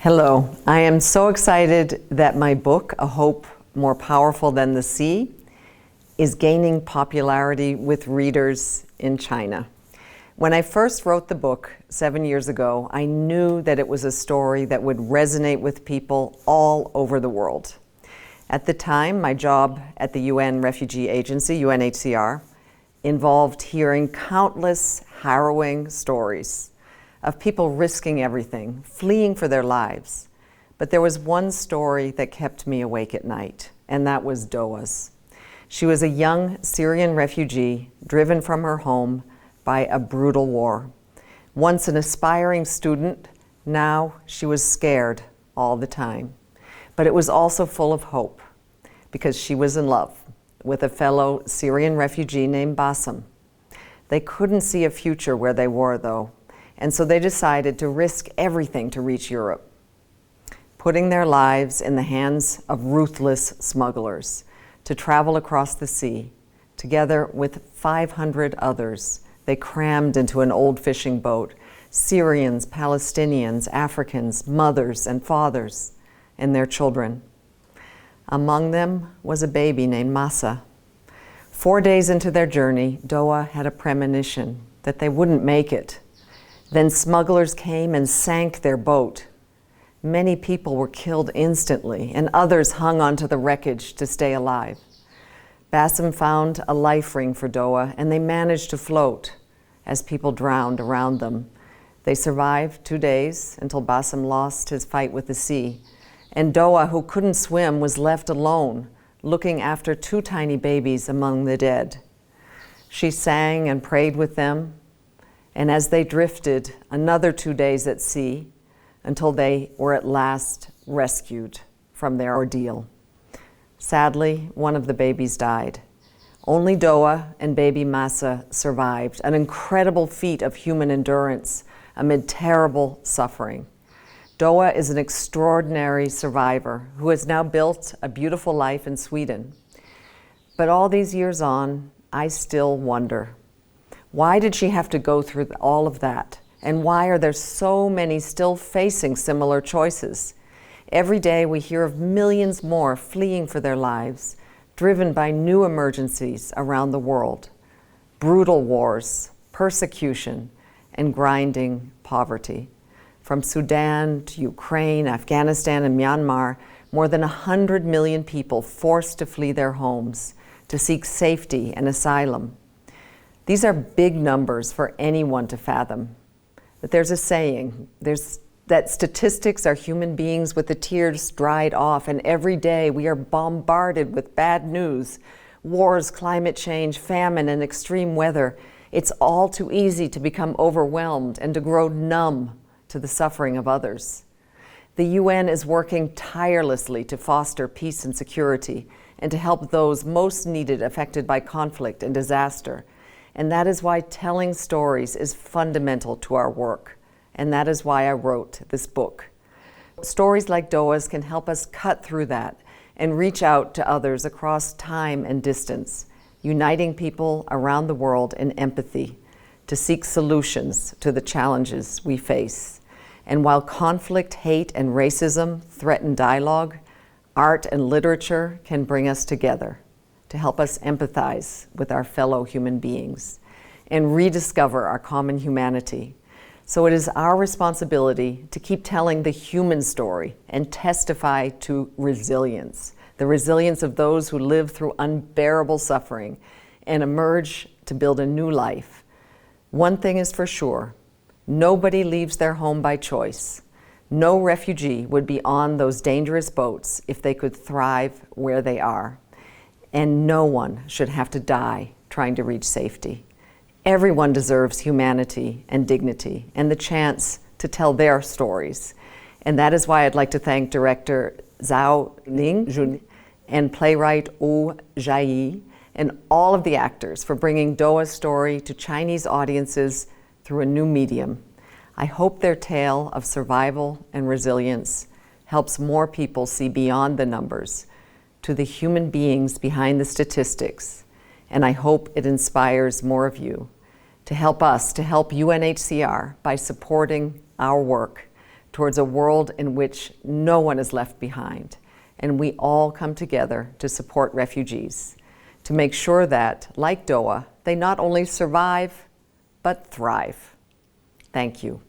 Hello, I am so excited that my book, A Hope More Powerful Than the Sea, is gaining popularity with readers in China. When I first wrote the book 7 years ago, I knew that it was a story that would resonate with people all over the world. At the time, my job at the UN Refugee Agency, UNHCR, involved hearing countless harrowing stories of people risking everything, fleeing for their lives. But there was one story that kept me awake at night, and that was Doa's. She was a young Syrian refugee driven from her home by a brutal war. Once an aspiring student, now she was scared all the time. But it was also full of hope, because she was in love with a fellow Syrian refugee named Bassem. They couldn't see a future where they were, though, and so they decided to risk everything to reach Europe, putting their lives in the hands of ruthless smugglers to travel across the sea. Together with 500 others, they crammed into an old fishing boat, Syrians, Palestinians, Africans, mothers and fathers, and their children. Among them was a baby named Masa. 4 days into their journey, Doa had a premonition that they wouldn't make it. Then smugglers came and sank their boat. Many people were killed instantly, and others hung onto the wreckage to stay alive. Bassem found a life ring for Doa, and they managed to float as people drowned around them. They survived 2 days until Bassem lost his fight with the sea. And Doa, who couldn't swim, was left alone, looking after 2 tiny babies among the dead. She sang and prayed with them, and as they drifted another 2 days at sea until they were at last rescued from their ordeal. Sadly, one of the babies died. Only Doa and baby Masa survived, an incredible feat of human endurance amid terrible suffering. Doa is an extraordinary survivor who has now built a beautiful life in Sweden. But all these years on, I still wonder, why did she have to go through all of that? And why are there so many still facing similar choices? Every day we hear of millions more fleeing for their lives, driven by new emergencies around the world, brutal wars, persecution, and grinding poverty. From Sudan to Ukraine, Afghanistan, and Myanmar, more than 100 million people forced to flee their homes to seek safety and asylum. These are big numbers for anyone to fathom. But there's a saying, that statistics are human beings with the tears dried off, and every day we are bombarded with bad news, wars, climate change, famine, and extreme weather. It's all too easy to become overwhelmed and to grow numb to the suffering of others. The UN is working tirelessly to foster peace and security and to help those most needed affected by conflict and disaster. And that is why telling stories is fundamental to our work. And that is why I wrote this book. Stories like Doa's can help us cut through that and reach out to others across time and distance, uniting people around the world in empathy to seek solutions to the challenges we face. And while conflict, hate, and racism threaten dialogue, art and literature can bring us together to help us empathize with our fellow human beings and rediscover our common humanity. So it is our responsibility to keep telling the human story and testify to resilience, the resilience of those who live through unbearable suffering and emerge to build a new life. One thing is for sure, nobody leaves their home by choice. No refugee would be on those dangerous boats if they could thrive where they are. And no one should have to die trying to reach safety. Everyone deserves humanity and dignity and the chance to tell their stories. And that is why I'd like to thank director Zhao Ling and playwright Wu Zhai and all of the actors for bringing Doa's story to Chinese audiences through a new medium. I hope their tale of survival and resilience helps more people see beyond the numbers to the human beings behind the statistics, and I hope it inspires more of you to help us, to help UNHCR by supporting our work towards a world in which no one is left behind, and we all come together to support refugees, to make sure that, like Doa, they not only survive, but thrive. Thank you.